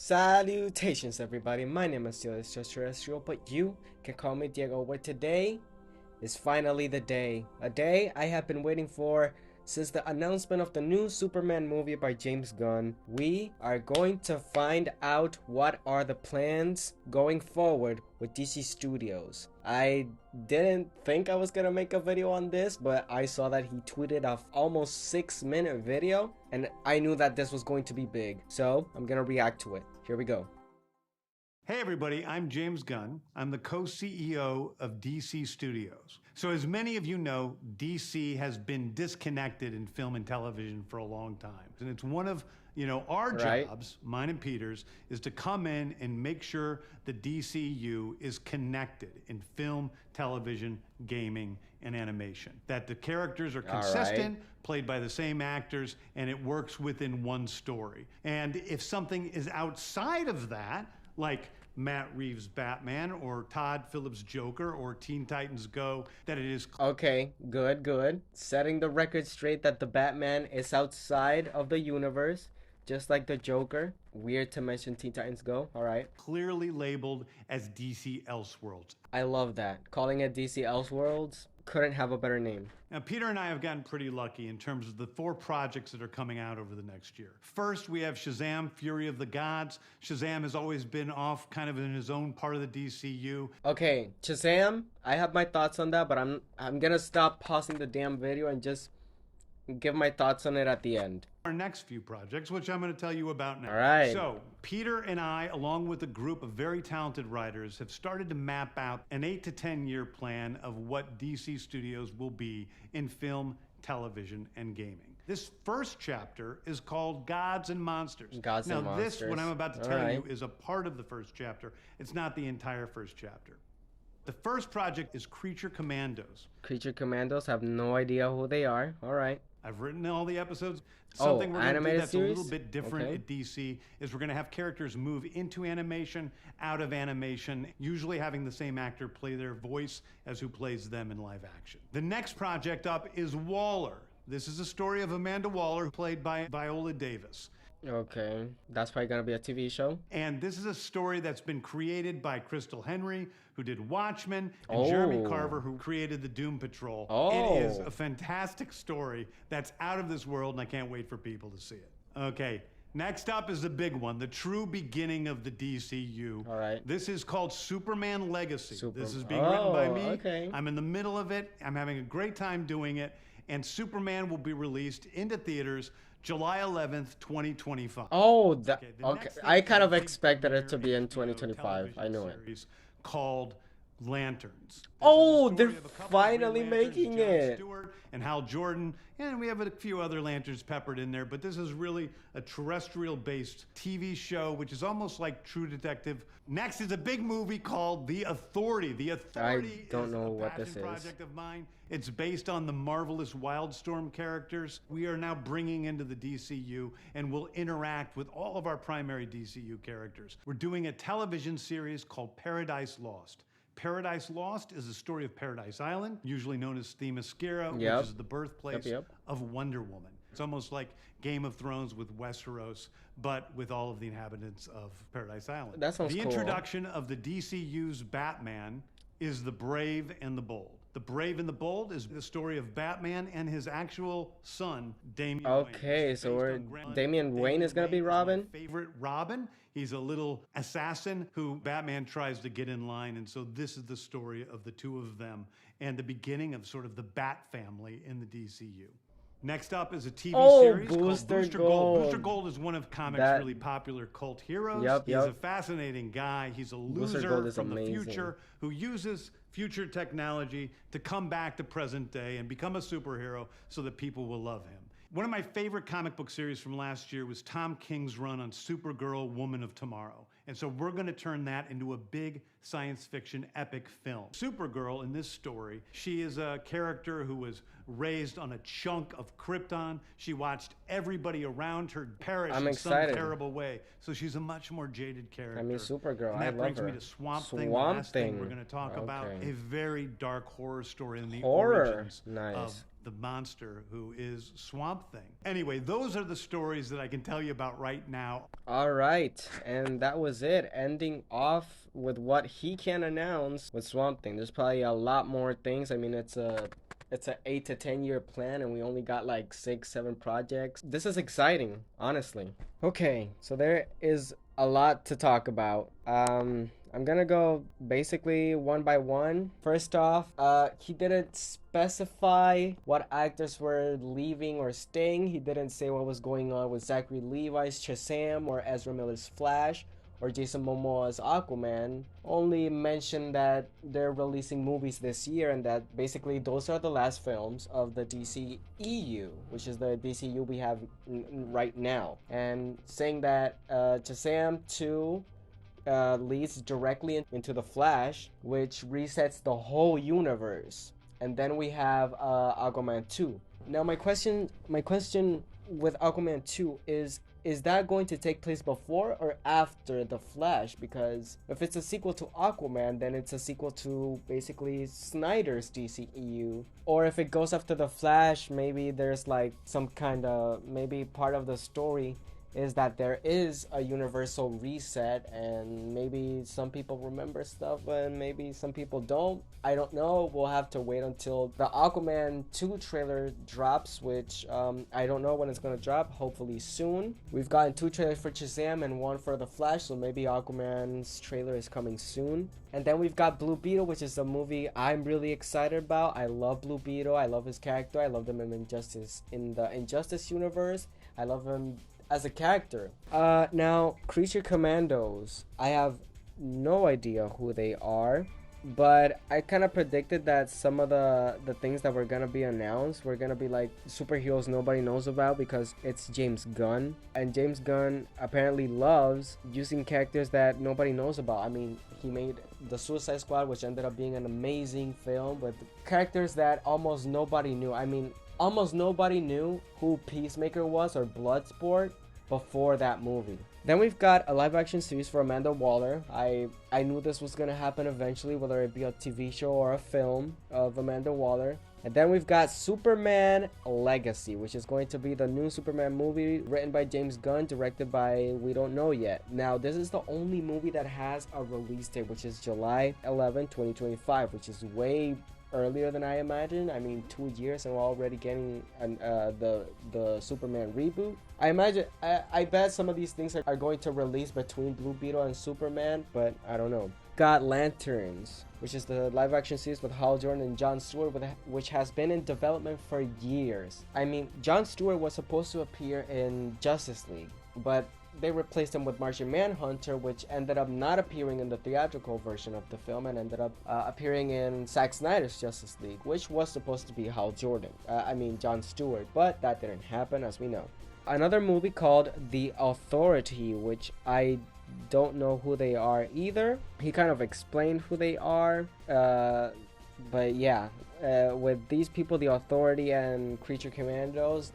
Salutations everybody, my name is still Terrestrial, but you can call me Diego, where today is finally the day. A day I have been waiting for since the announcement of the new Superman movie by James Gunn. We are going to find out what are the plans going forward with DC Studios. I didn't think I was gonna make a video on this, but I saw that he tweeted a almost 6-minute video and I knew that this was going to be big. So I'm gonna react to it. Here we go. Hey everybody, I'm James Gunn. I'm the co-CEO of DC Studios. So as many of you know, DC has been disconnected in film and television for a long time. And it's one of, our jobs, mine and Peter's, is to come in and make sure the DCEU is connected in film, television, gaming, and animation. That the characters are consistent, played by the same actors, and it works within one story. And if something is outside of that, like Matt Reeves' Batman or Todd Phillips' Joker or Teen Titans Go, that it is... Okay, good. Setting the record straight that the Batman is outside of the universe, just like the Joker. Weird to mention Teen Titans Go, alright. Clearly labeled as DC Elseworlds. I love that. Calling it DC Elseworlds couldn't have a better name. Now, Peter and I have gotten pretty lucky in terms of the 4 projects that are coming out over the next year. First, we have Shazam! Fury of the Gods. Shazam has always been off kind of in his own part of the DCU. Okay, Shazam, I have my thoughts on that, but I'm gonna stop pausing the damn video and just give my thoughts on it at the end. Our next few projects, which I'm going to tell you about now. All right. So, Peter and I, along with a group of very talented writers, have started to map out an 8 to 10 year plan of what DC Studios will be in film, television, and gaming. This first chapter is called Gods and Monsters. Gods and Monsters. This, what I'm about to tell you, is a part of the first chapter. It's not the entire first chapter. The first project is Creature Commandos. Creature Commandos, have no idea who they are. All right. I've written all the episodes. Something we're going to do that's series? a little bit different at DC is we're going to have characters move into animation, out of animation, usually having the same actor play their voice as who plays them in live action. The next project up is Waller. This is a story of Amanda Waller, played by Viola Davis. Okay, that's probably gonna be a TV show. And this is a story that's been created by Crystal Henry, who did Watchmen, and Jeremy Carver, who created the Doom Patrol. It is a fantastic story that's out of this world, and I can't wait for people to see it. Okay, next up is the big one, the true beginning of the DCU. All right. This is called Superman Legacy. This is being written by me. Okay. I'm in the middle of it. I'm having a great time doing it. And Superman will be released into theaters July 11th, 2025. Oh, okay. I kind of expected it to be in 2025. I knew it. Called Lanterns. Oh, they're finally making it. Stewart and Hal Jordan, and we have a few other Lanterns peppered in there, but this is really a terrestrial-based TV show, which is almost like True Detective. Next is a big movie called The Authority. The Authority is a passion project of mine. It's based on the marvelous Wildstorm characters we are now bringing into the DCU and will interact with all of our primary DCU characters. We're doing a television series called Paradise Lost. Paradise Lost is the story of Paradise Island, usually known as Themyscira, which is the birthplace of Wonder Woman. It's almost like Game of Thrones with Westeros, but with all of the inhabitants of Paradise Island. That sounds cool. The introduction of the DCU's Batman is The Brave and the Bold. The Brave and the Bold is the story of Batman and his actual son, Damian Wayne. Okay, so Damian Wayne is going to be Robin? My favorite Robin. He's a little assassin who Batman tries to get in line, and so this is the story of the two of them and the beginning of sort of the Bat family in the DCU. Next up is a TV series called Booster Gold. Booster Gold is one of comics' really popular cult heroes. He's a fascinating guy. He's a loser from the future who uses future technology to come back to present day and become a superhero so that people will love him. One of my favorite comic book series from last year was Tom King's run on Supergirl, Woman of Tomorrow. And so we're going to turn that into a big science fiction epic film. Supergirl, in this story, she is a character who was raised on a chunk of Krypton. She watched everybody around her perish in some terrible way. So she's a much more jaded character. I mean, Supergirl, and that brings me to Swamp Thing, the last thing we're going to talk about. A very dark horror story in the origins of the monster who is Swamp Thing. Anyway, those are the stories that I can tell you about right now. All right, and that was it. Ending off with what he can announce with Swamp Thing. There's probably a lot more things. I mean, it's a 8 to 10 year plan, and we only got like 6, 7 projects. This is exciting, honestly. Okay, so there is a lot to talk about. I'm gonna go basically one by one. First off, he didn't specify what actors were leaving or staying. He didn't say what was going on with Zachary Levi's Shazam or Ezra Miller's Flash or Jason Momoa's Aquaman. Only mentioned that they're releasing movies this year and that basically those are the last films of the DCEU, which is the DCEU we have right now. And saying that Shazam 2 leads directly into the Flash, which resets the whole universe. And then we have Aquaman 2. Now my question with Aquaman 2 is that going to take place before or after the Flash? Because if it's a sequel to Aquaman, then it's a sequel to basically Snyder's DCEU. Or if it goes after the Flash, maybe there's like some kind of, maybe part of the story is that there is a universal reset and maybe some people remember stuff and maybe some people don't. I don't know. We'll have to wait until the Aquaman 2 trailer drops, which I don't know when it's going to drop. Hopefully soon. We've gotten 2 trailers for Shazam and 1 for the Flash, so maybe Aquaman's trailer is coming soon. And then we've got Blue Beetle, which is a movie I'm really excited about. I love Blue Beetle. I love his character. I love him in the Injustice universe. I love him as a character. Now, Creature Commandos, I have no idea who they are, but I kind of predicted that some of the things that were gonna be announced were gonna be like superheroes nobody knows about because it's James Gunn, and James Gunn apparently loves using characters that nobody knows about. I mean, he made the Suicide Squad, which ended up being an amazing film with characters that almost nobody knew. I mean, almost nobody knew who Peacemaker was or Bloodsport before that movie. Then we've got a live action series for Amanda Waller. I knew this was gonna happen eventually, whether it be a TV show or a film of Amanda Waller. And then we've got Superman Legacy, which is going to be the new Superman movie written by James Gunn, directed by we don't know yet. Now, this is the only movie that has a release date, which is July 11, 2025, which is way earlier than I imagined. I mean, 2 years and we're already getting the Superman reboot. I bet some of these things are going to release between Blue Beetle and Superman, but I don't know. Got Lanterns, which is the live action series with Hal Jordan and Jon Stewart, which has been in development for years. I mean, Jon Stewart was supposed to appear in Justice League, but they replaced him with Martian Manhunter, which ended up not appearing in the theatrical version of the film and ended up appearing in Zack Snyder's Justice League, which was supposed to be Hal Jordan. Jon Stewart, but that didn't happen, as we know. Another movie called The Authority, which I don't know who they are either. He kind of explained who they are, but yeah, with these people, The Authority and Creature Commandos,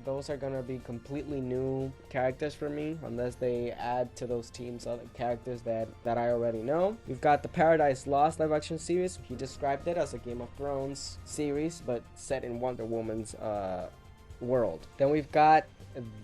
those are gonna be completely new characters for me, unless they add to those teams other characters that I already know. We've got the Paradise Lost live action series. He described it as a Game of Thrones series, but set in Wonder Woman's world. Then we've got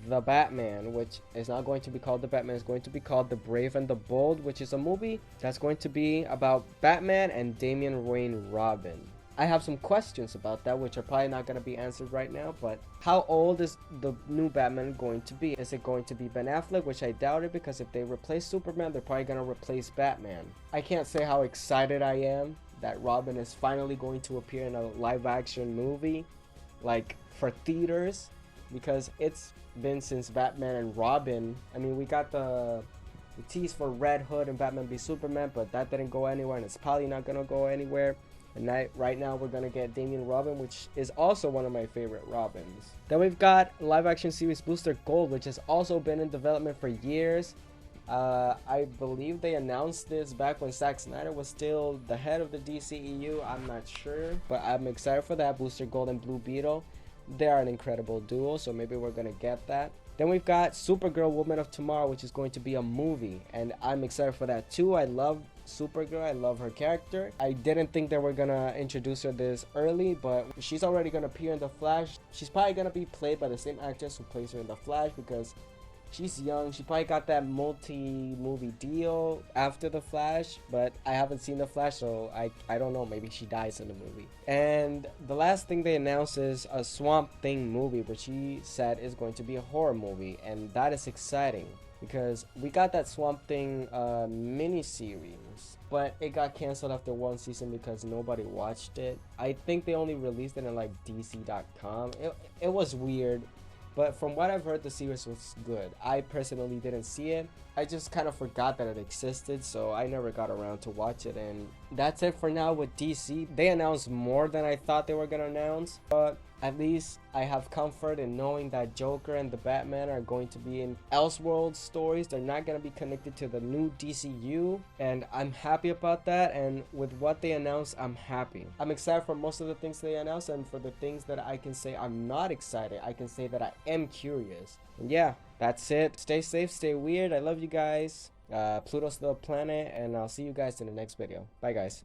The Batman, which is not going to be called The Batman, it's going to be called The Brave and the Bold, which is a movie that's going to be about Batman and Damian Wayne Robin. I have some questions about that, which are probably not going to be answered right now, but how old is the new Batman going to be? Is it going to be Ben Affleck, which I doubt it, because if they replace Superman, they're probably going to replace Batman. I can't say how excited I am that Robin is finally going to appear in a live action movie, like for theaters, because it's been since Batman and Robin. I mean, we got the tease for Red Hood and Batman v Superman, but that didn't go anywhere, and it's probably not going to go anywhere. And right now we're going to get Damian Robin, which is also one of my favorite Robins. Then we've got live action series Booster Gold, which has also been in development for years. I believe they announced this back when Zack Snyder was still the head of the DCEU. I'm not sure, but I'm excited for that. Booster Gold and Blue Beetle, they are an incredible duo, so maybe we're going to get that. Then we've got Supergirl Woman of Tomorrow, which is going to be a movie, and I'm excited for that too. I love Supergirl. I love her character. I didn't think they were gonna introduce her this early, but she's already gonna appear in The Flash. She's probably gonna be played by the same actress who plays her in The Flash because she's young. She probably got that multi-movie deal after The Flash, but I haven't seen The Flash, so I don't know. Maybe she dies in the movie. And the last thing they announced is a Swamp Thing movie, which she said is going to be a horror movie, and that is exciting because we got that Swamp Thing mini-series, but it got canceled after one season because nobody watched it. I think they only released it in like DC.com. It was weird. But from what I've heard, the series was good. I personally didn't see it. I just kind of forgot that it existed, so I never got around to watch it. And that's it for now with DC. They announced more than I thought they were going to announce. But at least I have comfort in knowing that Joker and the Batman are going to be in Elseworld stories. They're not going to be connected to the new DCU. And I'm happy about that. And with what they announced, I'm happy. I'm excited for most of the things they announced. And for the things that I can say I'm not excited, I can say that I am curious. And yeah, that's it. Stay safe, stay weird. I love you guys. Pluto's still a planet. And I'll see you guys in the next video. Bye, guys.